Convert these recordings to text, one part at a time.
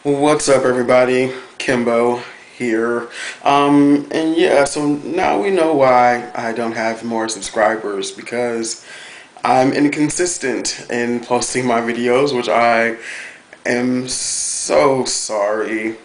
What's up, everybody? Kimbo here. And yeah, so now we know why I don't have more subscribers because I'm inconsistent in posting my videos, which I am so sorry.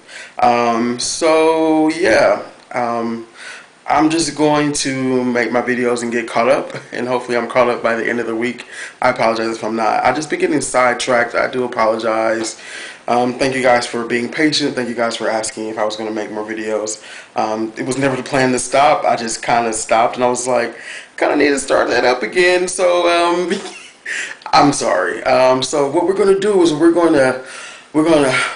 So yeah, I'm just going to make my videos and get caught up, and hopefully I'm caught up by the end of the week. I apologize if I'm not. I just been getting sidetracked. I do apologize. Thank you guys for being patient. Thank you guys for asking if I was going to make more videos. It was never the plan to stop. I just kind of stopped, and I was like, kind of need to start that up again. So I'm sorry. So what we're going to do is we're gonna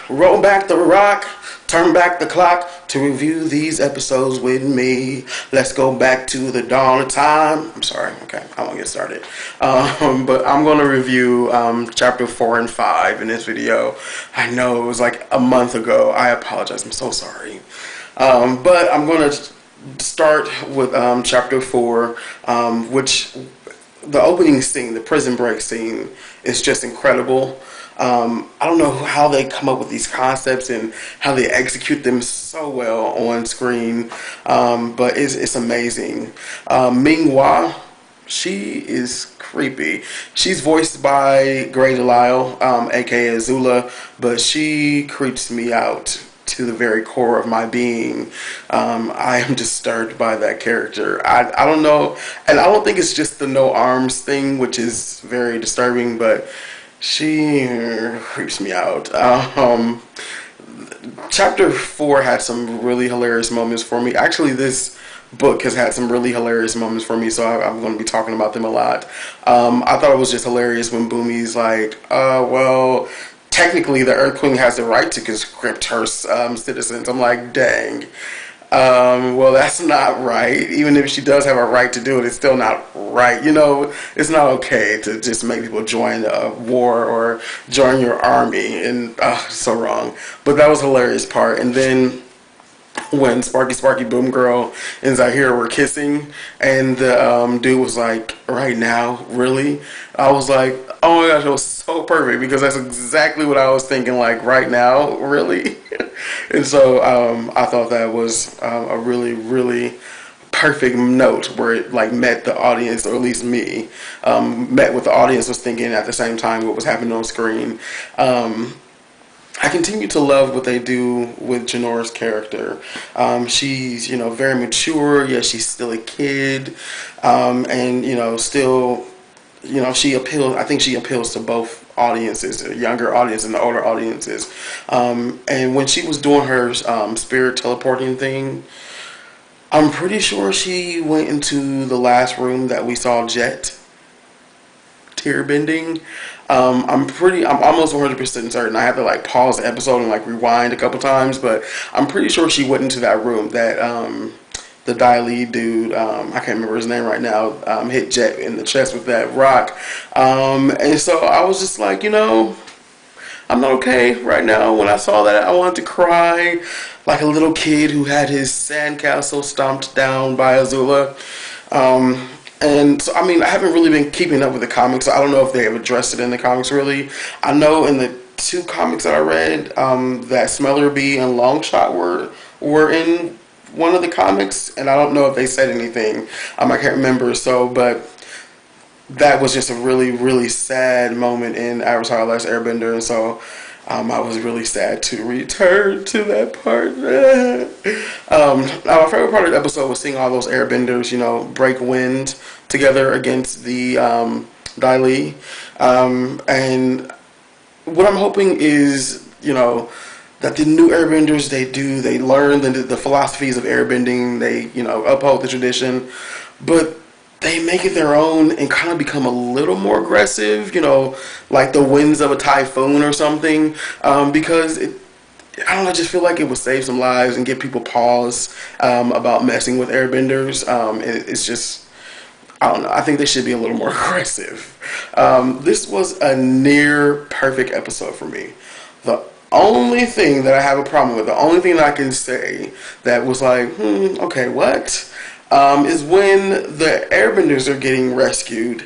roll back the rock, turn back the clock to review these episodes with me. Let's go back to the dawn of time. I'm sorry. Okay, I won't get started. But I'm gonna review chapter 4 and 5 in this video. I know it was like a month ago. I apologize. I'm so sorry. But I'm gonna start with chapter 4, which the opening scene, the prison break scene, is just incredible. I don't know how they come up with these concepts and how they execute them so well on screen, but it's amazing. Ming Hua, she is creepy. She's voiced by Grey Delisle, aka Azula, but she creeps me out to the very core of my being. I am disturbed by that character. I don't know, and I don't think it's just the no arms thing, which is very disturbing, but she creeps me out. Chapter 4 had some really hilarious moments for me. Actually, this book has had some really hilarious moments for me, so I'm going to be talking about them a lot. I thought it was just hilarious when Boomy's like, well, technically the Earth Queen has the right to conscript her citizens. I'm like, dang. Well, that's not right. Even if she does have a right to do it, it's still not right. You know, it's not okay to just make people join a war or join your army. And so wrong. But that was a hilarious part. And then when Sparky Boom Girl and Zahir were kissing, and the dude was like, "Right now, really?" I was like, "Oh my gosh, it was so perfect," because that's exactly what I was thinking. Like, right now, really? And so I thought that was a really, really perfect note where it like met the audience, or at least me, met what the audience was thinking at the same time what was happening on screen. I continue to love what they do with Janora's character. She's, very mature, yet she's still a kid, and still, she appeals. I think she appeals to both audiences, the younger audience and the older audiences. And when she was doing her spirit teleporting thing, I'm pretty sure she went into the last room that we saw Jet tear bending. I'm almost 100% certain. I have to like pause the episode and like rewind a couple times, but I'm pretty sure she went into that room that the Dai Li dude, I can't remember his name right now, hit Jet in the chest with that rock. And so I was just like, I'm not okay right now. When I saw that, I wanted to cry like a little kid who had his sandcastle stomped down by Azula. And so, I mean, I haven't really been keeping up with the comics, so I don't know if they have addressed it in the comics really. I know in the two comics that I read, that Smeller Bee and Longshot were in one of the comics, and I don't know if they said anything. I can't remember. So, but that was just a really, really sad moment in Avatar: Last Airbender, and so I was really sad to return to that part. My favorite part of the episode was seeing all those airbenders, break wind together against the Dai Li. And what I'm hoping is, that the new airbenders, they learn the philosophies of airbending, they, uphold the tradition, but they make it their own and kind of become a little more aggressive, like the winds of a typhoon or something, because I don't know, I just feel like it would save some lives and give people pause about messing with airbenders. It's just, I don't know, I think they should be a little more aggressive. This was a near perfect episode for me. The only thing that I have a problem with, the only thing that I can say that was like, okay, what? Is when the airbenders are getting rescued,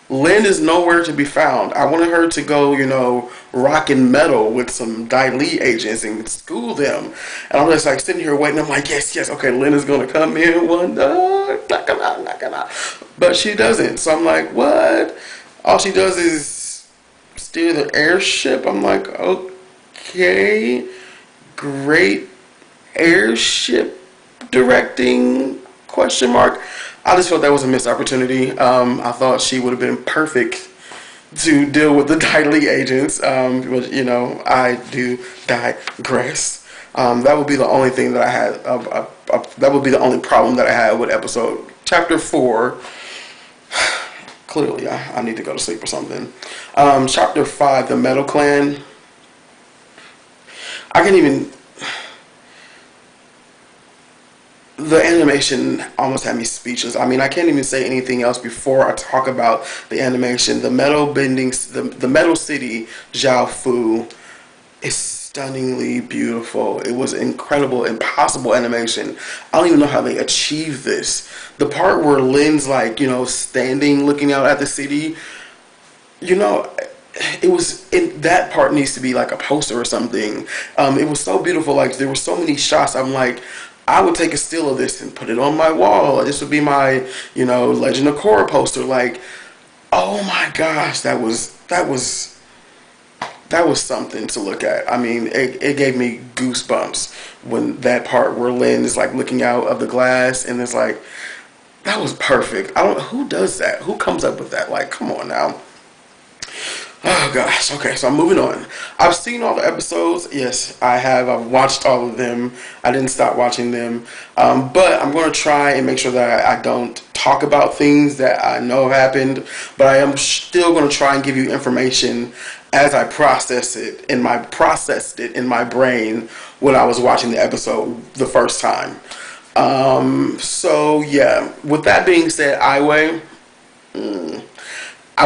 Lynn is nowhere to be found. I wanted her to go, rock and metal with some Dai Li agents and school them. And I'm just like sitting here waiting. I'm like, yes, yes, okay, Lynn is gonna come in one day, knock him out, knock him out. But she doesn't. So I'm like, what? All she does is steer the airship. I'm like, okay, great airship directing, question mark. I just felt that was a missed opportunity. I thought she would have been perfect to deal with the Dai Li agents, but I do digress. That would be the only thing that I had. That would be the only problem that I had with episode chapter 4. Clearly, I need to go to sleep or something. Chapter 5, the Metal Clan. I can't even. The animation almost had me speechless. I mean, I can't even say anything else before I talk about the animation. The metal bending, the metal city, Zhao Fu, is stunningly beautiful. It was incredible, impossible animation. I don't even know how they achieved this. The part where Lynn's like, standing, looking out at the city, it was that part needs to be like a poster or something. It was so beautiful. Like there were so many shots. I'm like, I would take a still of this and put it on my wall. This would be my, Legend of Korra poster. Like, oh my gosh, that was something to look at. I mean, it gave me goosebumps when that part where Lynn is like looking out of the glass and it's like, that was perfect. Who does that? Who comes up with that? Like, come on now. Oh gosh, okay, so I'm moving on. I've seen all the episodes. Yes, I have. I've watched all of them. I didn't stop watching them. But I'm going to try and make sure that I don't talk about things that I know have happened. But I am still going to try and give you information as I processed it in my brain when I was watching the episode the first time. So yeah, with that being said, I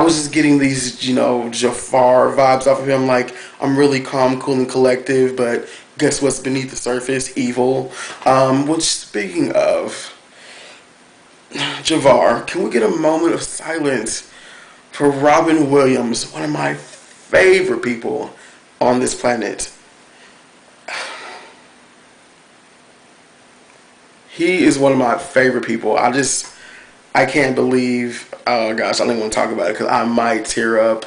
was just getting these, Jafar vibes off of him. Like, I'm really calm, cool, and collective, but guess what's beneath the surface? Evil. Which, speaking of Jafar, can we get a moment of silence for Robin Williams, one of my favorite people on this planet? He is one of my favorite people. I can't believe, oh gosh, I don't even want to talk about it because I might tear up.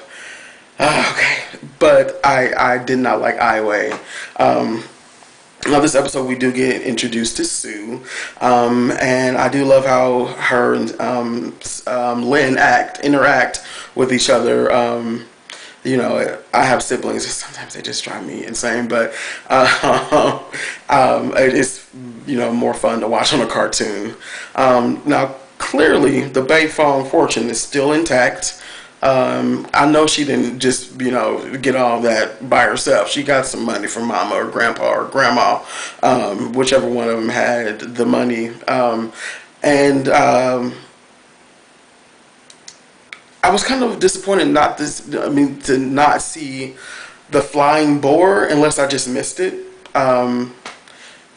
Okay, but I did not like Ai Wei. Now this episode we do get introduced to Sue, and I do love how her and Lynn interact with each other. I have siblings. Sometimes they just drive me insane, but it is more fun to watch on a cartoon. Now. Clearly, the Bei Fong fortune is still intact. I know she didn't just, get all that by herself. She got some money from mama or grandpa or grandma, whichever one of them had the money. And I was kind of disappointed to not see the flying boar unless I just missed it.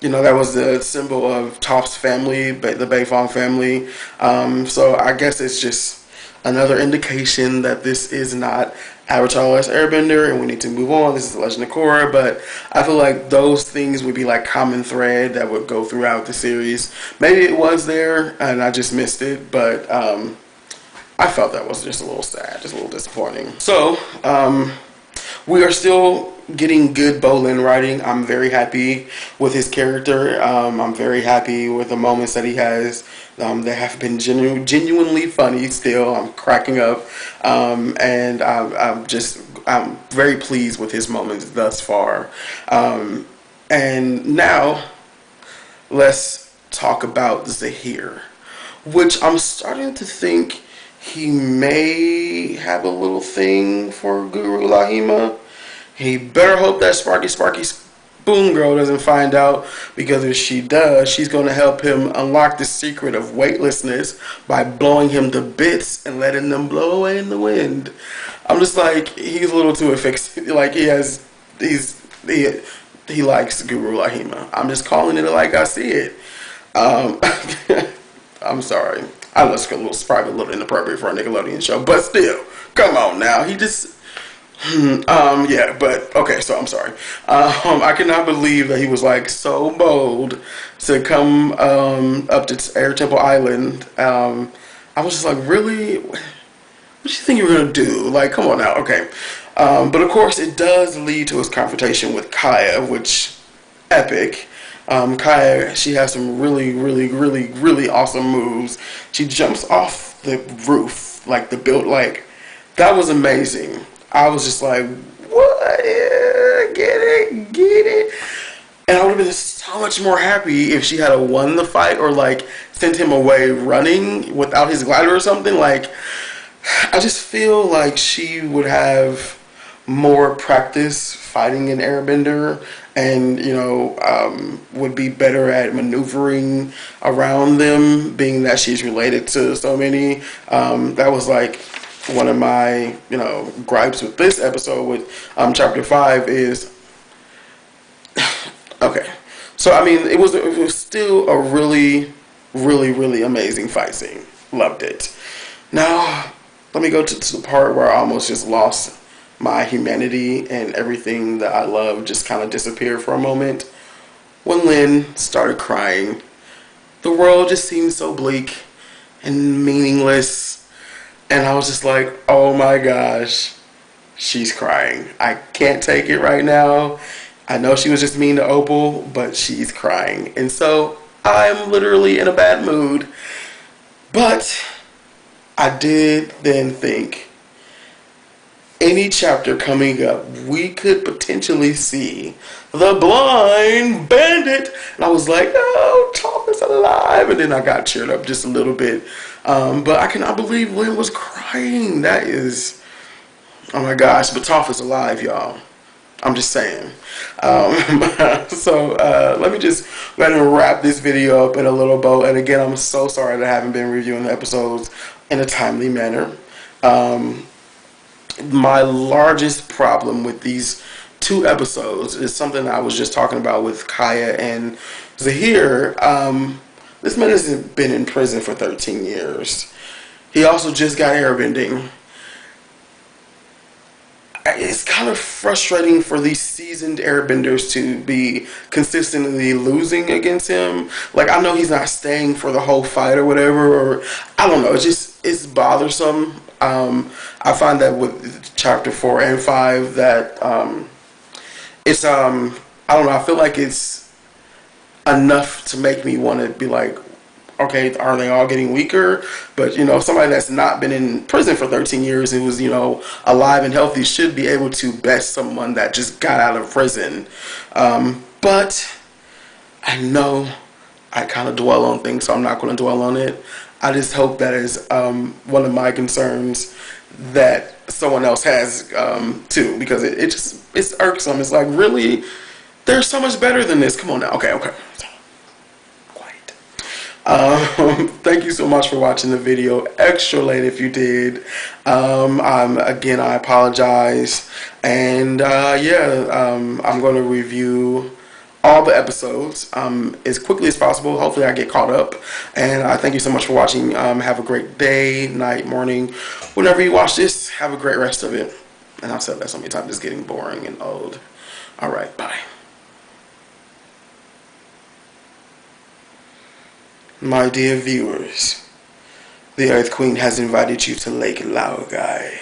That was the symbol of Toph's family, the Bei Fong family. So I guess it's just another indication that this is not Avatar: The Last Airbender and we need to move on. This is The Legend of Korra. But I feel like those things would be like common thread that would go throughout the series. Maybe it was there and I just missed it, but I felt that was just a little sad, just a little disappointing. So, we are still getting good Bolin writing. I'm very happy with his character. I'm very happy with the moments that he has. They have been genuinely funny still. I'm cracking up. And I'm very pleased with his moments thus far. And now, let's talk about Zahir, which I'm starting to think he may have a little thing for Guru Lahima. He better hope that Sparky Spoon Girl doesn't find out, because if she does, she's going to help him unlock the secret of weightlessness by blowing him to bits and letting them blow away in the wind. I'm just like, he's a little too affixed. Like, he likes Guru Lahima. I'm just calling it like I see it. I'm sorry. I know it's probably a little inappropriate for a Nickelodeon show, but still, come on now. He just, yeah, but okay. So I'm sorry. I cannot believe that he was like so bold to come up to Air Temple Island. I was just like, really? What do you think you were gonna do? Like, come on now. Okay. But of course, it does lead to his confrontation with Kaya, which epic. Kaya, she has some really, really, really, really awesome moves. She jumps off the roof, like the build, like that was amazing. I was just like, what? Yeah, get it. And I would have been so much more happy if she had won the fight or like sent him away running without his glider or something. Like, I just feel like she would have more practice fighting an airbender and, you know, would be better at maneuvering around them, being that she's related to so many. That was like one of my, you know, gripes with this episode with chapter 5 is, okay. So, I mean, it was still a really, really, really amazing fight scene. Loved it. Now, let me go to the part where I almost just lost my humanity and everything that I love just kind of disappeared for a moment. When Lynn started crying, the world just seemed so bleak and meaningless. And I was just like, oh my gosh, she's crying. I can't take it right now. I know she was just mean to Opal, but she's crying. And so I'm literally in a bad mood. But I did then think, any chapter coming up, we could potentially see the blind bandit. And I was like, oh, Toph is alive. And then I got cheered up just a little bit. But I cannot believe Lynn was crying. That is, oh my gosh. But Toph is alive, y'all. I'm just saying. So let me just go ahead and wrap this video up in a little bow. And again, I'm so sorry that I haven't been reviewing the episodes in a timely manner. My largest problem with these 2 episodes is something I was just talking about with Kaya and Zahir. This man has been in prison for 13 years. He also just got airbending. It's kind of frustrating for these seasoned airbenders to be consistently losing against him. Like, I know he's not staying for the whole fight or whatever, or I don't know. It's bothersome. I find that with chapter 4 and 5 that it's I don't know. I feel like it's enough to make me want to be like, okay, are they all getting weaker? But, you know, somebody that's not been in prison for 13 years and was, you know, alive and healthy should be able to best someone that just got out of prison. But I know I kind of dwell on things, so I'm not going to dwell on it. I just hope that is one of my concerns that someone else has too, because it's irksome. It's like, really? There's so much better than this. Come on now. Okay. Thank you so much for watching the video. Extra late if you did. Again, I apologize. And I'm going to review all the episodes as quickly as possible. Hopefully I get caught up. And I thank you so much for watching. Have a great day, night, morning. Whenever you watch this, have a great rest of it. And I've said that so many times, it's getting boring and old. All right, bye. My dear viewers, the Earth Queen has invited you to Lake Laogai.